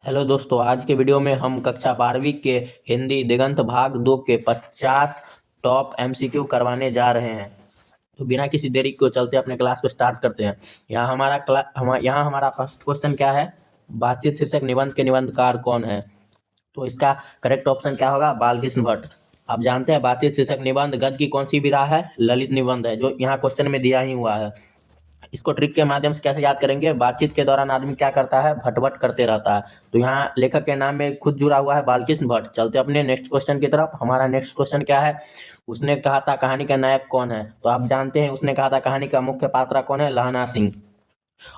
Hello दोस्तों, आज के वीडियो में हम कक्षा 12वीं के हिंदी दिगंत भाग 2 के 50 टॉप एमसीक्यू करवाने जा रहे हैं। तो बिना किसी देरी को चलते अपने क्लास को स्टार्ट करते हैं। यहाँ हमारा फर्स्ट क्वेश्चन क्या है? बातचीत शीर्षक निबंध के निबंधकार कौन है? तो इसका करेक्ट ऑप्शन क्या होगा? बालकृष्ण भट्ट। आप जानते हैं बातचीत शीर्षक निबंध गद्य की कौन सी विधा है? ललित निबंध है, जो यहाँ क्वेश्चन में दिया ही हुआ है। इसको ट्रिक के माध्यम से कैसे याद करेंगे? बातचीत के दौरान आदमी क्या करता है? भटभट करते रहता है। तो यहाँ लेखक के नाम में खुद जुड़ा हुआ है बालकृष्ण भट्ट। चलते अपने नेक्स्ट क्वेश्चन की तरफ। हमारा नेक्स्ट क्वेश्चन क्या है? उसने कहा था कहानी का नायक कौन है? तो आप जानते हैं उसने कहा था कहानी का मुख्य पात्र कौन है? लहना सिंह।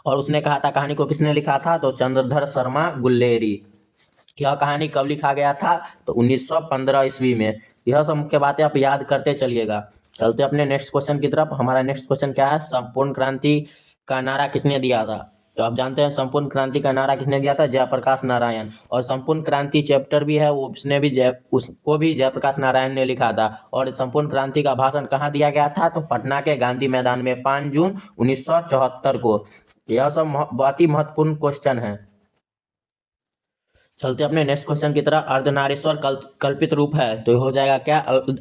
और उसने कहा था कहानी को किसने लिखा था? तो चंद्रधर शर्मा गुल्लेरी। यह कहानी कब लिखा गया था? तो 1915 ईस्वी में। यह सब मुख्य बातें आप याद करते चलिएगा। चलते अपने नेक्स्ट क्वेश्चन की तरफ। हमारा नेक्स्ट क्वेश्चन क्या है? संपूर्ण क्रांति का नारा किसने दिया था? तो आप जानते हैं संपूर्ण क्रांति का नारा किसने दिया था? जयप्रकाश नारायण। और संपूर्ण क्रांति चैप्टर भी है, वो उसको भी जयप्रकाश नारायण ने लिखा था। और संपूर्ण क्रांति का भाषण कहाँ दिया गया था? तो पटना के गांधी मैदान में 5 जून 1974 को। यह सब बहुत ही महत्वपूर्ण क्वेश्चन है। चलते अपने नेक्स्ट क्वेश्चन की तरफ। अर्धनारीश्वर कल्पित रूप है, तो हो जाएगा क्या?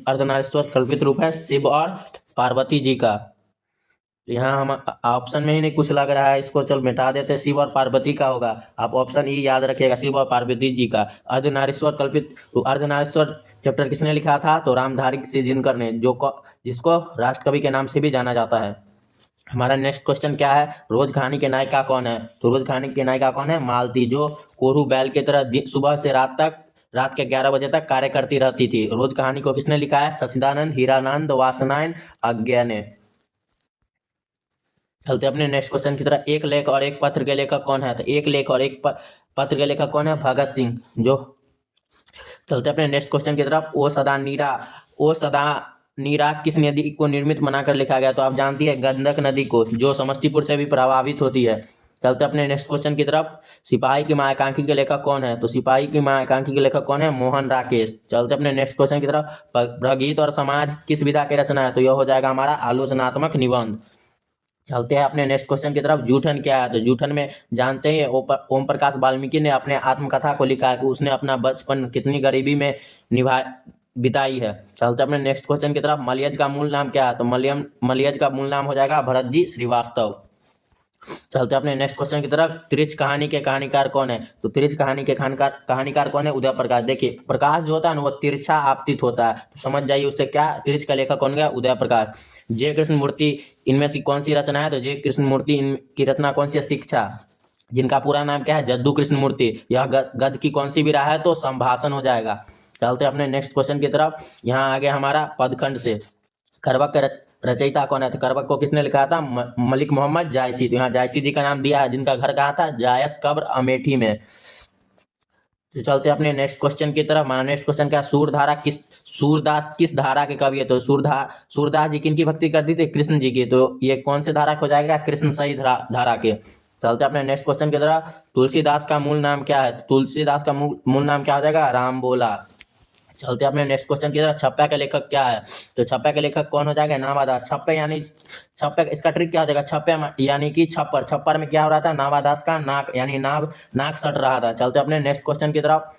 अर्धनारीश्वर कल्पित रूप है शिव और पार्वती जी का। यहाँ हम ऑप्शन में ही नहीं कुछ लग रहा है, इसको चल मिटा देते। शिव और पार्वती का होगा। आप ऑप्शन ई याद रखिएगा, शिव और पार्वती जी का। अर्धनारीश्वर कल्पित। तो अर्धनारीश्वर चैप्टर किसने लिखा था? तो रामधारी सिंह दिनकर ने, जिसको राष्ट्रकवि के नाम से भी जाना जाता है। हमारा नेक्स्ट क्वेश्चन क्या है? रोज कहानी के नायिका कौन है? तो रोज कहानी की नायिका कौन है? मालती, जो कोरू बैल की तरह सुबह से रात के 11 बजे तक कार्य करती रहती थी। रोज कहानी को किसने लिखा है? सच्चिदानंद हीरानंद वासनायन अज्ञा ने। चलते अपने नेक्स्ट क्वेश्चन की तरफ। एक लेख और एक पत्र के लेखक कौन है? तो एक लेख और एक पत्र के लेखक कौन है? भगत सिंह। जो चलते अपने नेक्स्ट क्वेश्चन की तरफ। ओ सदा नीरा किस नदी को निर्मित बनाकर लिखा गया? तो आप जानती है गंडक नदी को, जो समस्तीपुर से भी प्रभावित होती है। चलते अपने नेक्स्ट क्वेश्चन की तरफ। सिपाही की माँ एकांकी के लेखक कौन है? तो सिपाही की माँ एकांकी के लेखक कौन है? मोहन राकेश। चलते अपने नेक्स्ट क्वेश्चन की तरफ। प्रगीत और समाज किस विधा की रचना है? तो यह हो जाएगा हमारा आलोचनात्मक निबंध। चलते हैं अपने नेक्स्ट क्वेश्चन की तरफ। जूठन क्या है? तो जूठन में जानते हैं ओम प्रकाश वाल्मीकि ने अपने आत्मकथा को लिखा है कि उसने अपना बचपन कितनी गरीबी में निभा बिताई है। चलते अपने नेक्स्ट क्वेश्चन की तरफ। मलयज का मूल नाम क्या है? तो मलयज का मूल नाम हो जाएगा भरत जी श्रीवास्तव। चलते अपने नेक्स्ट क्वेश्चन की तरफ। त्रिच कहानी के कहानीकार कौन है? तो त्रिच कहानी के कहानीकार कौन है? उदय प्रकाश। देखिए प्रकाश जो होता है ना, वो तिरछा आपतित होता है, तो समझ जाइए उससे क्या। त्रिच का लेखक कौन गया? उदय प्रकाश। जय कृष्ण मूर्ति इनमें से कौन सी रचना है? तो जय कृष्ण मूर्ति की रचना कौन सी है? शिक्षा। जिनका पूरा नाम क्या है? जद्दू कृष्ण मूर्ति। यह गद्य की कौन सी विधा है? तो संभाषण हो जाएगा। चलते अपने नेक्स्ट क्वेश्चन की तरफ। यहाँ आगे हमारा पदखंड से। करवक के रचयिता कौन है? तो करवक को किसने लिखा था? मलिक मोहम्मद जायसी। तो यहाँ जायसी जी का नाम दिया है, जिनका घर कहाँ था? जायस कब्र अमेठी में। तो चलते अपने नेक्स्ट क्वेश्चन की तरफ। हमारा नेक्स्ट क्वेश्चन क्या? सूरदास किस धारा के कवि है? तो सूरदास जी किनकी भक्ति करती थी? कृष्ण जी की। तो ये कौन से धारा हो जाएगा? कृष्ण सही धारा के। चलते अपने नेक्स्ट क्वेश्चन की तरफ। तुलसीदास का मूल नाम क्या है? तुलसीदास का मूल नाम क्या हो जाएगा? राम बोला। चलते अपने नेक्स्ट क्वेश्चन की तरफ। छप्पा के लेखक क्या है? तो छप्पा के लेखक कौन हो जाएगा? नावादास। छप्पे इसका ट्रिक क्या हो जाएगा? छप्पे यानी कि छप्पर में क्या हो रहा था? नावादास का नाक यानी नाक सट रहा था। चलते अपने नेक्स्ट क्वेश्चन की तरफ।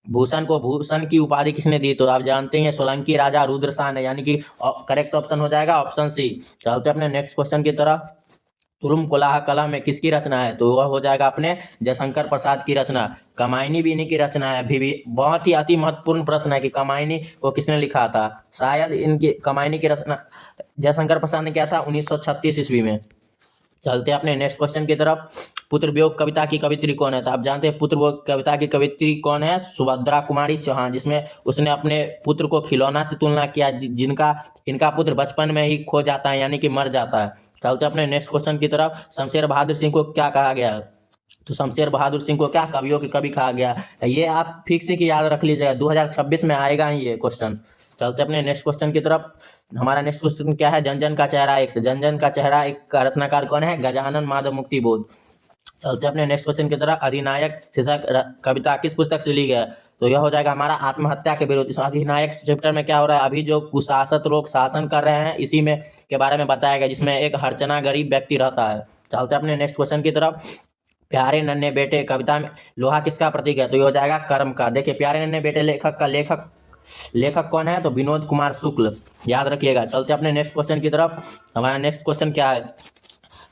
भूषण को भूषण की उपाधि किसने दी? तो आप जानते हैं सोलंकी राजा रुद्रसेन ने, यानी कि करेक्ट ऑप्शन हो जाएगा ऑप्शन सी। चलते अपने नेक्स्ट क्वेश्चन की तरफ। तुरुम कोलाह कला में किसकी रचना है? तो वह हो जाएगा अपने जयशंकर प्रसाद की रचना। कमायनी भी इन्हीं की रचना है। भी बहुत ही अति महत्वपूर्ण प्रश्न है कि कमायनी को किसने लिखा था। शायद इनकी कमायनी की रचना जयशंकर प्रसाद ने किया था 1936 ईस्वी में। चलते अपने नेक्स्ट क्वेश्चन की तरफ। पुत्र वियोग कविता की कवित्री कौन है? तो आप जानते हैं पुत्र वियोग कविता की कवित्री कौन है? सुभद्रा कुमारी चौहान, जिसमें उसने अपने पुत्र को खिलौना से तुलना किया, जिनका इनका पुत्र बचपन में ही खो जाता है, यानी कि मर जाता है। चलते अपने नेक्स्ट क्वेश्चन की तरफ। शमशेर बहादुर सिंह को क्या कहा गया है? तो शमशेर बहादुर सिंह को क्या कवियों के कवि कहा गया? ये आप फिक्स की याद रख लीजिएगा, 2026 में आएगा ही ये क्वेश्चन। चलते अपने नेक्स्ट क्वेश्चन की तरफ। हमारा नेक्स्ट क्वेश्चन क्या है? जन जन का चेहरा एक। जन जन का चेहरा एक का रचनाकार कौन है? गजानन माधव मुक्ति बोध। चलते अपने नेक्स्ट क्वेश्चन की तरफ। अधिनायक शीर्षक कविता किस पुस्तक से ली गई? तो यह हो जाएगा हमारा आत्महत्या के विरोध। इस अधिनायक चैप्टर में क्या हो रहा है? अभी जो कुशासक लोग शासन कर रहे हैं, इसी में के बारे में बताया गया, जिसमें एक हरचना गरीब व्यक्ति रहता है। चलते अपने नेक्स्ट क्वेश्चन की तरफ। प्यारे नन्हे बेटे कविता में लोहा किसका प्रतीक है? तो ये हो जाएगा कर्म का। देखिए प्यारे नन्हे बेटे लेखक का लेखक कौन है? तो विनोद कुमार शुक्ल, याद रखिएगा। चलते अपने नेक्स्ट क्वेश्चन की तरफ। हमारा नेक्स्ट क्वेश्चन क्या है?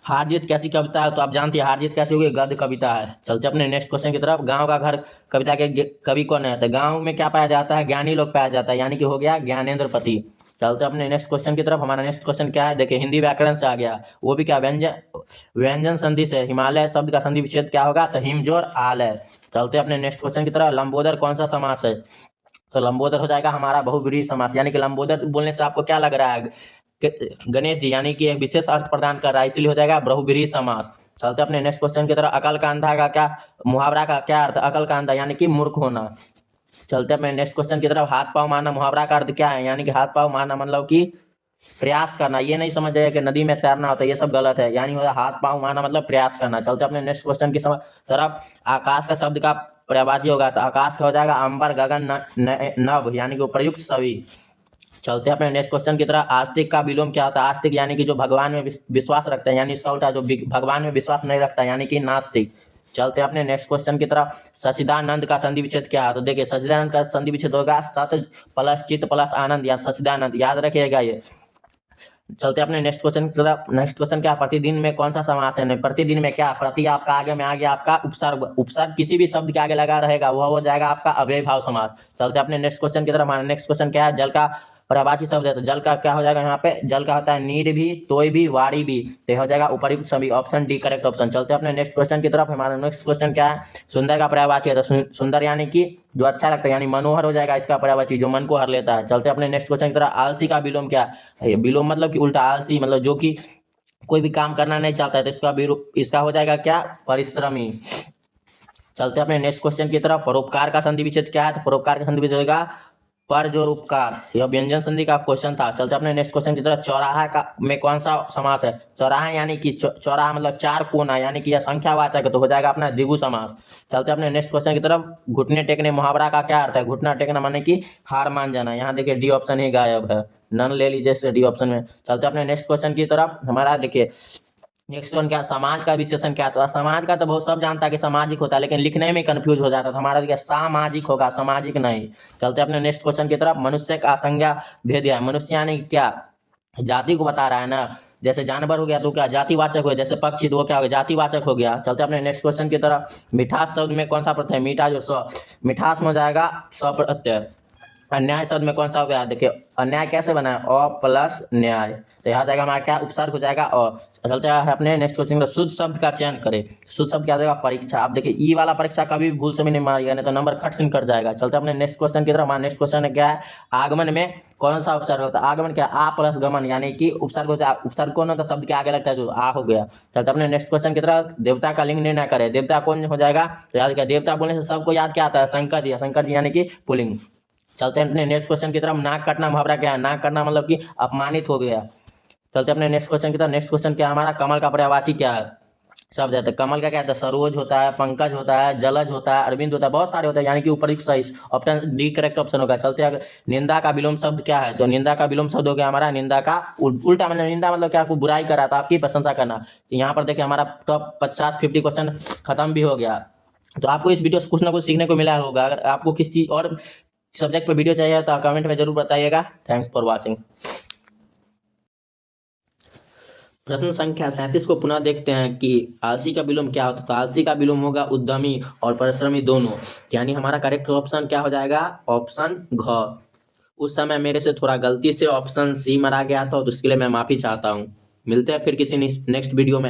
हार जीत कैसी कविता है? तो आप जानते हैं हार जीत कैसी होगी? गद्य कविता है। चलते अपने नेक्स्ट क्वेश्चन की तरफ। गांव का घर कविता के कवि कौन है? तो गांव में क्या पाया जाता है? ज्ञानी लोग पाया जाता है, यानी कि हो गया ज्ञानेंद्र पति। चलते अपने नेक्स्ट क्वेश्चन की तरफ। हमारा नेक्स्ट क्वेश्चन क्या है? देखिए हिंदी व्याकरण से आ गया, वो भी क्या? व्यंजन संधि से। हिमालय शब्द का संधि विच्छेद क्या होगा? तो हिमजोर आलय। चलते अपने नेक्स्ट क्वेश्चन की तरफ। लंबोदर कौन सा समास है? तो लंबोदर हो जाएगा हमारा बहुब्रीहि समास, यानी कि लंबोदर बोलने से आपको क्या लग रहा है? गणेश जी, यानी कि एक विशेष अर्थ प्रदान कर रहा है, इसलिए हो जाएगा बहुब्रीहि समास। चलते अपने नेक्स्ट क्वेश्चन की तरफ। अकल का अंधा का क्या मुहावरा का क्या अर्थ? अकल का अंधा यानी कि मूर्ख होना। चलते अपने नेक्स्ट क्वेश्चन की तरफ। हाथ पांव मारना मुहावरा का अर्थ क्या है? यानी कि हाथ पांव मारना मतलब कि प्रयास करना। ये नहीं समझ जाए कि नदी में तैरना होता है, ये सब गलत है। यानी होगा हाथ पांव मारना मतलब प्रयास करना। चलते अपने नेक्स्ट क्वेश्चन की तरफ। आकाश का शब्द का पर्यायवाची होगा, तो आकाश का हो जाएगा अंबर गगन नभ, यानी कि उपयुक्त सभी। चलते अपने नेक्स्ट क्वेश्चन की तरफ। आस्तिक का विलोम क्या होता है? आस्तिक यानी कि जो भगवान में विश्वास रखते हैं, यानी इसका उल्टा जो भगवान में विश्वास नहीं रखता, यानी कि नास्तिक। चलते अपने नेक्स्ट क्वेश्चन की तरफ। सच्चिदानंद का संधि विच्छेद क्या है? तो देखिए सच्चिदानंद का संधि विच्छेद होगा सत प्लस चित प्लस आनंद, या सच्चिदानंद, याद रखिएगा ये। चलते अपने नेक्स्ट क्वेश्चन की तरफ। नेक्स्ट क्वेश्चन क्या? प्रतिदिन में कौन सा समास है? नहीं, प्रतिदिन में क्या? प्रति आपका आगे में आ गया आपका उपसर्ग। उपसर्ग किसी भी शब्द के आगे लगा रहेगा, वह हो जाएगा आपका अव्ययीभाव समास। चलते अपने नेक्स्ट क्वेश्चन की तरफ। हमारा नेक्स्ट क्वेश्चन क्या है? जल का पर्यायवाची शब्द है, तो जल का क्या हो जाएगा? यहाँ पे जल का होता है नीर भी, तोय भी, वारी भी, तो हो जाएगा उपयुक्त सभी। Option D correct option. चलते अपने नेक्स्ट क्वेश्चन की तरफ। हमारा नेक्स्ट क्वेश्चन क्या है? सुंदर का पर्यायवाची है, तो सुंदर यानी कि जो अच्छा लगता है, यानी मनोहर हो जाएगा इसका पर्यायवाची, जो मन को हर लेता है। चलते अपने नेक्स्ट क्वेश्चन की तरफ। आलसी का विलोम क्या है? विलोम मतलब कि उल्टा, आलसी मतलब जो कि कोई भी काम करना नहीं चाहता है, तो इसका हो जाएगा क्या? परिश्रमी। चलते अपने नेक्स्ट क्वेश्चन की तरफ। परोपकार का संधि विच्छेद क्या है? तो परोपकार का संधि विच्छेद होगा पर जोर उपकार, यह व्यंजन संधि का क्वेश्चन था। चलते अपने नेक्स्ट क्वेश्चन की तरफ। चौराहा का में कौन सा समास है? चौराहा यानी कि चौराहा मतलब चार कोना, यानी कि यह संख्यावाचक है, तो हो जाएगा अपना द्विगु समास। चलते अपने नेक्स्ट क्वेश्चन की तरफ। घुटने टेकने मुहावरा का क्या अर्थ है? घुटना टेकना माने कि हार मान जाना। यहाँ देखिए डी ऑप्शन ही गायब है, नन ले लीजिए डी ऑप्शन में। चलते अपने नेक्स्ट क्वेश्चन की तरफ। हमारा देखिए नेक्स्ट वन क्या? समाज का विशेषण क्या? तो समाज का तो बहुत सब जानता है कि सामाजिक होता है, लेकिन लिखने में कंफ्यूज हो जाता है, तो हमारा देखिए सामाजिक होगा, सामाजिक नहीं। चलते अपने नेक्स्ट क्वेश्चन की तरफ। मनुष्य का संज्ञा भेद है। मनुष्य यानी क्या? जाति को बता रहा है ना। जैसे जानवर हो गया तो क्या जातिवाचक हो गया, जैसे पक्षी तो वो क्या हो गया? जातिवाचक हो गया। चलते अपने नेक्स्ट क्वेश्चन की तरफ। मिठास शब्द में कौन सा प्रत्यय? मीठा जो मिठास में हो जाएगा प्रत्यय। अन्याय शब्द में कौन सा हो गया? देखिए अन्याय कैसे बना है? अ प्लस न्याय, तो यहाँ जाएगा हमारा क्या? उपसर्ग हो जाएगा अ। चलते हैं अपने नेक्स्ट क्वेश्चन में। शुद्ध शब्द का चयन करें। शुद्ध शब्द क्या हो जाएगा? परीक्षा। आप देखिए ई वाला परीक्षा कभी भी भूल से भी नहीं मारिएगा, नहीं तो नंबर खट से कट जाएगा। चलते अपने नेक्स्ट क्वेश्चन की तरफ। हमारा नेक्स्ट क्वेश्चन क्या है? आगमन में कौन सा उपसर्ग होता है? आगमन क्या? आ प्लस गमन, यानी कि उपसर्ग होता है। उपसर्ग कौन होता है? शब्द के आगे लगता है जो आ हो गया। चलते अपने नेक्स्ट क्वेश्चन की तरफ। देवता का लिंग निर्णय करें। देवता कौन हो जाएगा? तो याद क्या? देवता बोलने से सबको याद क्या आता है? शंकर जी। शंकर जी यानी कि पुल्लिंग। चलते हैं अपने नेक्स्ट क्वेश्चन की तरफ। नाक कटना मुहावरा क्या है? नाक कटना मतलब कि अपमानित हो गया। चलते अपने नेक्स्ट क्वेश्चन की तरफ। नेक्स्ट क्वेश्चन क्या है हमारा? कमल का पर्यायवाची क्या है? शब्द है, तो कमल का क्या है? सरोज होता है, पंकज होता है, जलज होता है, अरविंद होता है, बहुत सारे होते हैं, यानी कि उपयुक्त सही। ऑप्शन डी करेक्ट ऑप्शन होगा। चलते हैं निंदा का विलोम शब्द क्या है? तो निंदा का विलोम शब्द हो गया हमारा निंदा का उल्टा, मतलब निंदा मतलब क्या? आपको बुराई करा था, आपकी प्रशंसा करना। तो यहाँ पर देखिए हमारा टॉप 50-50 क्वेश्चन खत्म भी हो गया। तो आपको इस वीडियो से कुछ ना कुछ सीखने को मिला होगा। अगर आपको किसी और सब्जेक्ट पर वीडियो चाहिए तो कमेंट में जरूर बताइएगा। Thanks for watching. प्रश्न संख्या 37 को पुनः देखते हैं कि आलसी का विलोम क्या होता है। तो आलसी का विलोम होगा उद्यमी और परिश्रमी दोनों, यानी हमारा करेक्ट ऑप्शन क्या हो जाएगा? ऑप्शन घ। उस समय मेरे से थोड़ा गलती से ऑप्शन सी मरा गया था, तो उसके लिए मैं माफी चाहता हूँ। मिलते हैं फिर किसी नेक्स्ट वीडियो में।